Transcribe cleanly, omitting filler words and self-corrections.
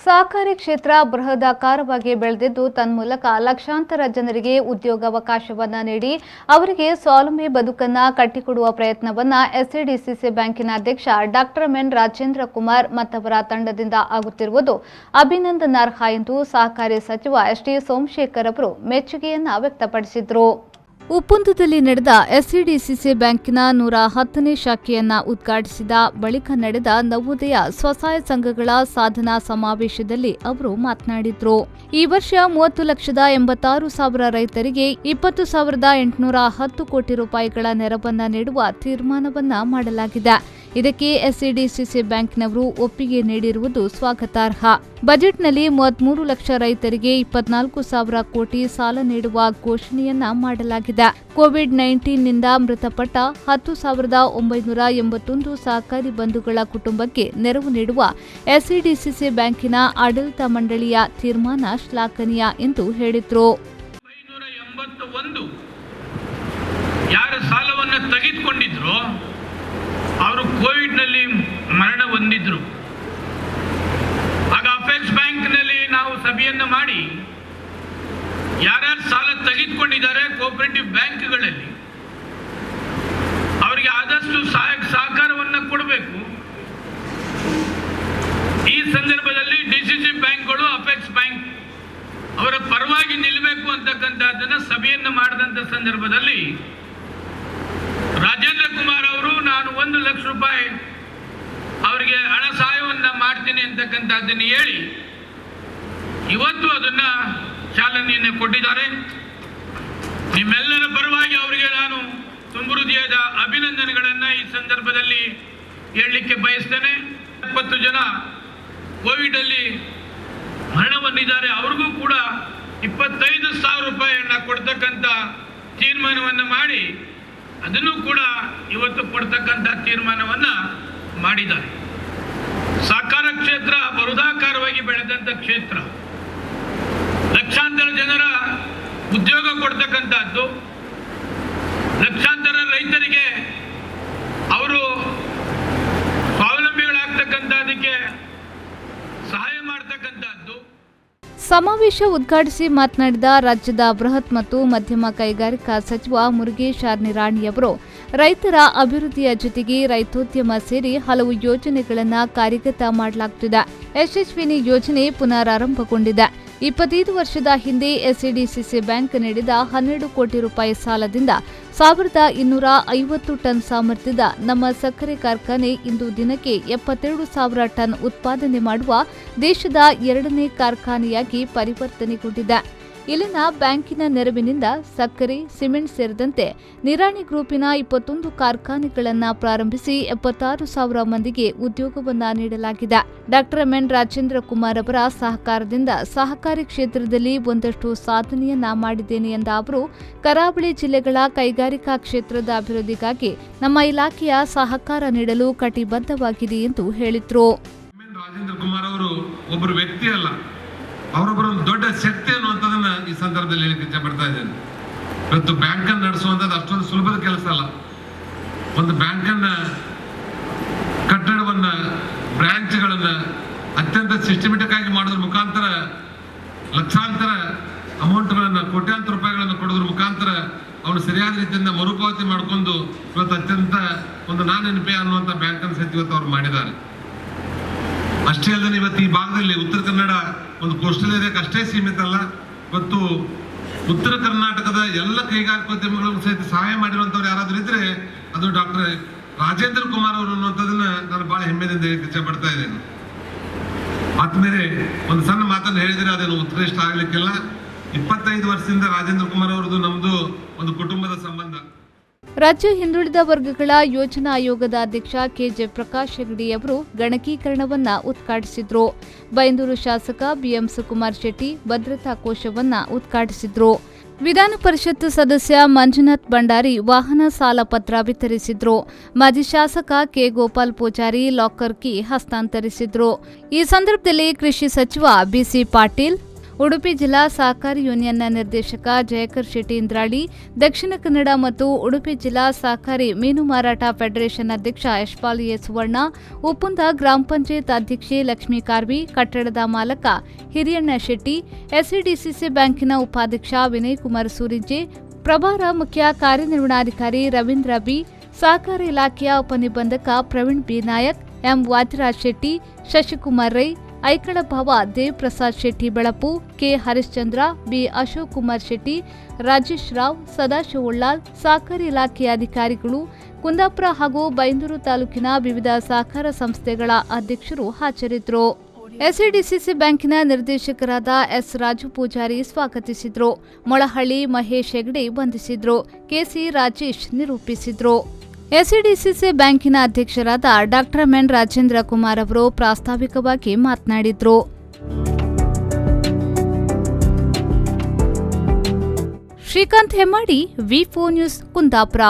ಸಹಕಾರಿ ಕ್ಷೇತ್ರ ಬೃಹದಾಕಾರವಾಗಿ ಬೆಳೆದಿದ್ದು ತನ್ಮೂಲಕ ಲಕ್ಷಾಂತರ ಜನರಿಗೆ ಉದ್ಯೋಗಾವಕಾಶವನ್ನ ನೀಡಿ ಅವರಿಗೆ ಸ್ವಾವಲಂಬಿ ಬದುಕನ್ನ ಕಟ್ಟಿಕೊಡುವ ಪ್ರಯತ್ನವನ್ನ ಎಸ್ಸಿಡಿಸಿಸಿ ಬ್ಯಾಂಕಿನ ಅಧ್ಯಕ್ಷ ಡಾಕ್ಟರ್ ಎನ್ ರಾಜೇಂದ್ರ ಕುಮಾರ್ ಮತ್ತವರ ತಂಡದಿಂದ ಆಗುತ್ತಿರುವುದು ಅಭಿನಂದನಾರ್ಹ ಎಂದು ಸಹಕಾರಿ ಸಚಿವ ಎಸ್ಟಿ ಸೋಮಶೇಖರ್ ಅವರು ಮೆಚ್ಚುಗೆಯನ್ನ ವ್ಯಕ್ತಪಡಿಸಿದರು. ಉಪ್ಪುಂದದಲ್ಲಿ ನಡೆದ ಎಸ್ಸಿಡಿಸಿಸಿ ಬ್ಯಾಂಕಿನ 110ನೇ ಶಾಖೆಯನ್ನ ಉದ್ಘಾಟಿಸಿದ ಬಳಿಕ ನಡೆದ ನವೋದಯ ಸ್ವಸಹಾಯ ಸಂಘಗಳ ಸಾಧನಾ ಸಮಾವೇಶದಲ್ಲಿ ಅವರು ಮಾತನಾಡಿದರು. ಈ ವರ್ಷ 30,86,000 ರೈತರಿಗೆ 20,810 ಕೋಟಿ ರೂಪಾಯಿಗಳ ನೆರವನ್ನ ನೀಡುವ ತೀರ್ಮಾನವನ್ನ ಮಾಡಲಾಗಿದೆ. ಇದಕ್ಕೆ ಎಸ್ಸಿಡಿಸಿಸಿ ಬ್ಯಾಂಕ್ನವರು ಒಪ್ಪಿಗೆ ನೀಡಿರುವುದು ಸ್ವಾಗತಾರ್ಹ. ಬಜೆಟ್ನಲ್ಲಿ 33 ಲಕ್ಷ ರೈತರಿಗೆ 24,000 ಕೋಟಿ ಸಾಲ ನೀಡುವ ಘೋಷಣೆಯನ್ನ ಮಾಡಲಾಗಿದೆ. ಕೋವಿಡ್-19ನಿಂದ ಮೃತಪಟ್ಟ 10,981 ಸಹಕಾರಿ ಬಂಧುಗಳ ಕುಟುಂಬಕ್ಕೆ ನೆರವು ನೀಡುವ ಎಸ್ಸಿಡಿಸಿಸಿ ಬ್ಯಾಂಕಿನ ಆಡಳಿತ ಮಂಡಳಿಯ ತೀರ್ಮಾನ ಶ್ಲಾಘನೀಯ ಎಂದು ಹೇಳಿದರು. ಯಾರು ಸಾಲವನ್ನು ತೆಗೆದುಕೊಂಡಿದ್ರು ಅವರು ಕೋವಿಡ್ನಲ್ಲಿ ಮರಣ ಹೊಂದಿದ್ರು. ಆಗ ಅಪೆಕ್ಸ್ ಬ್ಯಾಂಕ್ನಲ್ಲಿ ನಾವು ಸಭೆಯನ್ನು ಮಾಡಿ ಯಾರ್ಯಾರು ಸಾಲ ತೆಗೆದುಕೊಂಡಿದ್ದಾರೆ ಕೋಆಪರೇಟಿವ್ ಬ್ಯಾಂಕ್ಗಳಲ್ಲಿ ಅವರಿಗೆ ಆದಷ್ಟು ಸಹಕಾರವನ್ನು ಕೊಡಬೇಕು. ಈ ಸಂದರ್ಭದಲ್ಲಿ ಡಿಸಿಸಿ ಬ್ಯಾಂಕ್ಗಳು ಅಪೆಕ್ಸ್ ಬ್ಯಾಂಕ್ ಅವರ ಪರವಾಗಿ ನಿಲ್ಲಬೇಕು ಅಂತಕ್ಕಂಥದ್ದನ್ನು ಸಭೆಯನ್ನು ಮಾಡಿದಂಥ ಸಂದರ್ಭದಲ್ಲಿ ರಾಜೇಂದ್ರ ಕುಮಾರ್ ಅವರು ನಾನು 1 ಲಕ್ಷ ರೂಪಾಯಿ ಅವರಿಗೆ ಹಣ ಸಹಾಯವನ್ನ ಮಾಡ್ತೀನಿ ಅಂತಕ್ಕಂಥದ್ದನ್ನು ಹೇಳಿ ಇವತ್ತು ಅದನ್ನ ಚಾಲನೆಯನ್ನು ಕೊಟ್ಟಿದ್ದಾರೆ. ನಿಮ್ಮೆಲ್ಲರ ಪರವಾಗಿ ಅವರಿಗೆ ನಾನು ತುಂಬ ಹೃದಯದ ಅಭಿನಂದನೆಗಳನ್ನು ಈ ಸಂದರ್ಭದಲ್ಲಿ ಹೇಳಲಿಕ್ಕೆ ಬಯಸ್ತೇನೆ. 70 ಜನ ಕೋವಿಡ್ ಅಲ್ಲಿ ಮರಣ ಹೊಂದಿದ್ದಾರೆ. ಅವ್ರಿಗೂ ಕೂಡ 25,000 ರೂಪಾಯಿಯನ್ನ ಕೊಡ್ತಕ್ಕಂಥ ತೀರ್ಮಾನವನ್ನು ಮಾಡಿ ಅದನ್ನು ಕೂಡ ಇವತ್ತು ಕೊಡ್ತಕ್ಕಂಥ ತೀರ್ಮಾನವನ್ನ ಮಾಡಿದ್ದಾರೆ. ಸಹಕಾರ ಕ್ಷೇತ್ರ ಬೃಹದಾಕಾರವಾಗಿ ಬೆಳೆದಂತ ಕ್ಷೇತ್ರ, ಲಕ್ಷಾಂತರ ಜನರ ಉದ್ಯೋಗ ಕೊಡ್ತಕ್ಕಂಥದ್ದು, ಲಕ್ಷಾಂತರ ರೈತರಿಗೆ ಅವರು ಸ್ವಾವಲಂಬಿಗಳಾಗ್ತಕ್ಕಂಥದಕ್ಕೆ ಸಹಾಯ ಮಾಡ್ತಕ್ಕಂಥದ್ದು. ಸಮಾವೇಶ ಉದ್ಘಾಟಿಸಿ ಮಾತನಾಡಿದ ರಾಜ್ಯದ ಬೃಹತ್ ಮತ್ತು ಮಧ್ಯಮ ಕೈಗಾರಿಕಾ ಸಚಿವ ಮುರುಗೇಶ್ ನಿರಾಣಿಯವರು ರೈತರ ಅಭಿವೃದ್ಧಿಯ ಜೊತೆಗೆ ರೈತೋದ್ಯಮ ಸೇರಿ ಹಲವು ಯೋಜನೆಗಳನ್ನು ಕಾರ್ಯಗತ ಮಾಡಲಾಗುತ್ತಿದೆ. ಯಶಸ್ವಿನಿ ಯೋಜನೆ ಪುನರಾರಂಭಗೊಂಡಿದೆ. 25 ವರ್ಷದ ಹಿಂದೆ ಎಸ್ಸಿಡಿಸಿಸಿ ಬ್ಯಾಂಕ್ ನೀಡಿದ 12 ಕೋಟಿ ರೂಪಾಯಿ ಸಾಲದಿಂದ 1,250 ಟನ್ ಸಾಮರ್ಥ್ಯದ ನಮ್ಮ ಸಕ್ಕರೆ ಕಾರ್ಖಾನೆ ಇಂದು ದಿನಕ್ಕೆ 72,000 ಟನ್ ಉತ್ಪಾದನೆ ಮಾಡುವ ದೇಶದ 2ನೇ ಕಾರ್ಖಾನೆಯಾಗಿ ಪರಿವರ್ತನೆಗೊಂಡಿದೆ. ಇಲ್ಲಿನ ಬ್ಯಾಂಕಿನ ನೆರವಿನಿಂದ ಸಕ್ಕರೆ, ಸಿಮೆಂಟ್ ಸೇರಿದಂತೆ ನಿರಾಣಿ ಗ್ರೂಪಿನ 21 ಕಾರ್ಖಾನೆಗಳನ್ನು ಪ್ರಾರಂಭಿಸಿ 76,000 ಮಂದಿಗೆ ಉದ್ಯೋಗವನ್ನ ನೀಡಲಾಗಿದೆ. ಡಾಕ್ಟರ್ ಎನ್ ರಾಜೇಂದ್ರ ಕುಮಾರ್ ಅವರ ಸಹಕಾರದಿಂದ ಸಹಕಾರಿ ಕ್ಷೇತ್ರದಲ್ಲಿ ಒಂದಷ್ಟು ಸಾಧನೆಯನ್ನ ಮಾಡಿದ್ದೇನೆ ಎಂದ ಅವರು ಕರಾವಳಿ ಜಿಲ್ಲೆಗಳ ಕೈಗಾರಿಕಾ ಕ್ಷೇತ್ರದ ಅಭಿವೃದ್ಧಿಗಾಗಿ ನಮ್ಮ ಇಲಾಖೆಯ ಸಹಕಾರ ನೀಡಲು ಕಟಿಬದ್ಧವಾಗಿದೆ ಎಂದು ಹೇಳಿದರು. ರಾಜೇಂದ್ರ ಕುಮಾರ್ ಅವರು ಒಬ್ಬರು ವ್ಯಕ್ತಿ ಅಲ್ಲ, ಅವರೊಬ್ಬರ ಒಂದು ದೊಡ್ಡ ಶಕ್ತಿ ಅನ್ನುವಂಥದ್ದನ್ನ ಈ ಸಂದರ್ಭದಲ್ಲಿ ಹೇಳಕ್ಕೆ ಇಚ್ಛೆ ಪಡ್ತಾ ಇದ್ದೇನೆ. ಇವತ್ತು ಬ್ಯಾಂಕ್ ಅನ್ನು ನಡೆಸುವಂಥದ್ದು ಅಷ್ಟೊಂದು ಸುಲಭದ ಕೆಲಸ ಅಲ್ಲ. ಒಂದು ಬ್ಯಾಂಕನ್ನ ಕಟ್ಟಡವನ್ನ, ಬ್ರಾಂಚ್ಗಳನ್ನ ಅತ್ಯಂತ ಸಿಸ್ಟಮೆಟಿಕ್ ಆಗಿ ಮಾಡೋದ್ರ ಮುಖಾಂತರ ಲಕ್ಷಾಂತರ ಅಮೌಂಟ್ಗಳನ್ನ, ಕೋಟ್ಯಾಂತರ ರೂಪಾಯಿಗಳನ್ನು ಕೊಡೋದ್ರ ಮುಖಾಂತರ ಅವನು ಸರಿಯಾದ ರೀತಿಯಿಂದ ಮರುಪಾವತಿ ಮಾಡಿಕೊಂಡು ಇವತ್ತು ಅತ್ಯಂತ ಒಂದು ನಾನ್-ಎನ್.ಪಿ.ಎ ಅನ್ನುವಂಥ ಬ್ಯಾಂಕನ್ನು ಸಹಿತ ಇವತ್ತು ಅವ್ರು ಮಾಡಿದ್ದಾರೆ. ಅಷ್ಟೇ ಅಲ್ಲದೆ ಇವತ್ತು ಈ ಭಾಗದಲ್ಲಿ ಉತ್ತರ ಕನ್ನಡ ಒಂದು ಕೋಸ್ಟಲ್ ಏರಿಯಾಕ್ಕೆ ಅಷ್ಟೇ ಸೀಮಿತ ಅಲ್ಲ, ಇವತ್ತು ಉತ್ತರ ಕರ್ನಾಟಕದ ಎಲ್ಲ ಕೈಗಾರಿಕೋದ್ಯಮಿಗಳಿಗೂ ಸಹಿತ ಸಹಾಯ ಮಾಡಿರುವಂತವ್ರು ಯಾರಾದ್ರೂ ಇದ್ರೆ ಅದು ಡಾಕ್ಟರ್ ರಾಜೇಂದ್ರ ಕುಮಾರ್ ಅವರು ಅನ್ನುವಂಥದ್ದನ್ನ ನಾನು ಬಹಳ ಹೆಮ್ಮೆಯಿಂದ ಇಚ್ಛೆ ಪಡ್ತಾ ಇದ್ದೇನೆ. ಆದ್ಮೇಲೆ ಒಂದು ಸಣ್ಣ ಮಾತನ್ನು ಹೇಳಿದ್ರೆ ಅದೇನು ಉತ್ಕೃಷ್ಟ ಆಗ್ಲಿಕ್ಕಿಲ್ಲ. 25 ವರ್ಷದಿಂದ ರಾಜೇಂದ್ರ ಕುಮಾರ್ ಅವರದು ನಮ್ದು ಒಂದು ಕುಟುಂಬದ ಸಂಬಂಧ. ರಾಜ್ಯ ಹಿಂದುಳಿದ ವರ್ಗಗಳ ಯೋಜನಾ ಆಯೋಗದ ಅಧ್ಯಕ್ಷ ಕೆಜೆ ಪ್ರಕಾಶ್ ಹೆಗಡೆ ಅವರು ಗಣಕೀಕರಣವನ್ನ ಉದ್ಘಾಟಿಸಿದ್ರು. ಬೈಂದೂರು ಶಾಸಕ ಬಿಎಂ ಸುಕುಮಾರ್ ಶೆಟ್ಟಿ ಭದ್ರತಾ ಕೋಶವನ್ನ ಉದ್ಘಾಟಿಸಿದ್ರು. ವಿಧಾನ ಪರಿಷತ್ ಸದಸ್ಯ ಮಂಜುನಾಥ್ ಭಂಡಾರಿ ವಾಹನ ಸಾಲ ಪತ್ರ ವಿತರಿಸಿದ್ರು. ಮಾಜಿ ಶಾಸಕ K Gopal Pujari locker key ಹಸ್ತಾಂತರಿಸಿದ್ರು. ಈ ಸಂದರ್ಭದಲ್ಲಿ ಕೃಷಿ ಸಚಿವ ಬಿಸಿ ಪಾಟೀಲ್, ಉಡುಪಿ ಜಿಲ್ಲಾ ಸಹಕಾರಿ ಯೂನಿಯನ್ನ ನಿರ್ದೇಶಕ ಜಯಕರ್ ಶೆಟ್ಟಿ ಇಂದ್ರಾಳಿ, ದಕ್ಷಿಣ ಕನ್ನಡ ಮತ್ತು ಉಡುಪಿ ಜಿಲ್ಲಾ ಸಹಕಾರಿ ಮೀನು ಮಾರಾಟ ಫೆಡರೇಷನ್ ಅಧ್ಯಕ್ಷ ಯಶ್ಪಾಲ್ ಎ ಸುವರ್ಣ, ಉಪ್ಪುಂದ ಗ್ರಾಮ ಪಂಚಾಯತ್ ಅಧ್ಯಕ್ಷೆ ಲಕ್ಷ್ಮೀ ಕಾರ್ವಿ, ಕಟ್ಟಡದ ಮಾಲಕ ಹಿರಿಯಣ್ಣ ಶೆಟ್ಟಿ, ಎಸ್ಸಿಡಿಸಿಸಿ ಬ್ಯಾಂಕಿನ ಉಪಾಧ್ಯಕ್ಷ ವಿನಯ್ ಕುಮಾರ್ ಸೂರಿಂಜೆ, ಪ್ರಭಾರ ಮುಖ್ಯ ಕಾರ್ಯನಿರ್ವಹಣಾಧಿಕಾರಿ ರವೀಂದ್ರ ಬಿ, ಸಹಕಾರ ಇಲಾಖೆಯ ಉಪನಿಬಂಧಕ ಪ್ರವೀಣ್ ಬಿ ನಾಯಕ್, ಎಂ ವಾದಿರಾಜ್ ಶೆಟ್ಟಿ, ಶಶಿಕುಮಾರ್ ರೈ, ಐಕಳ ಭಾವ ದೇವ್ ಪ್ರಸಾದ್ ಶೆಟ್ಟಿ ಬೆಳಪು, ಕೆ ಹರಿಶ್ಚಂದ್ರ, ಬಿ ಅಶೋಕ್ ಕುಮಾರ್ ಶೆಟ್ಟಿ, ರಾಜೇಶ್ ರಾವ್, ಸದಾಶಿವ ಉಳ್ಳಾಲ್, ಸಹಕಾರಿ ಇಲಾಖೆಯ ಅಧಿಕಾರಿಗಳು, ಕುಂದಾಪುರ ಹಾಗೂ ಬೈಂದೂರು ತಾಲೂಕಿನ ವಿವಿಧ ಸಹಕಾರ ಸಂಸ್ಥೆಗಳ ಅಧ್ಯಕ್ಷರು ಹಾಜರಿದ್ದರು. ಎಸ್ಸಿಡಿಸಿಸಿ ಬ್ಯಾಂಕಿನ ನಿರ್ದೇಶಕರಾದ ಎಸ್ ರಾಜು ಪೂಜಾರಿ ಸ್ವಾಗತಿಸಿದ್ರು. ಮೊಳಹಳ್ಳಿ ಮಹೇಶ್ ಹೆಗ್ಡೆ ವಂದಿಸಿದ್ರು. ಕೆಸಿ ರಾಜೇಶ್ ನಿರೂಪಿಸಿದ್ರು. ಎಸ್ಸಿಡಿಸಿಸಿ ಬ್ಯಾಂಕಿನ ಅಧ್ಯಕ್ಷರಾದ ಡಾಕ್ಟರ್ ಎನ್ ರಾಜೇಂದ್ರ ಕುಮಾರ್ ಅವರು ಪ್ರಾಸ್ತಾವಿಕವಾಗಿ ಮಾತನಾಡಿದ್ರು. ಶ್ರೀಕಾಂತ್ ಹೆಮ್ಮಾಡಿ, ವಿ4 ನ್ಯೂಸ್, ಕುಂದಾಪುರ.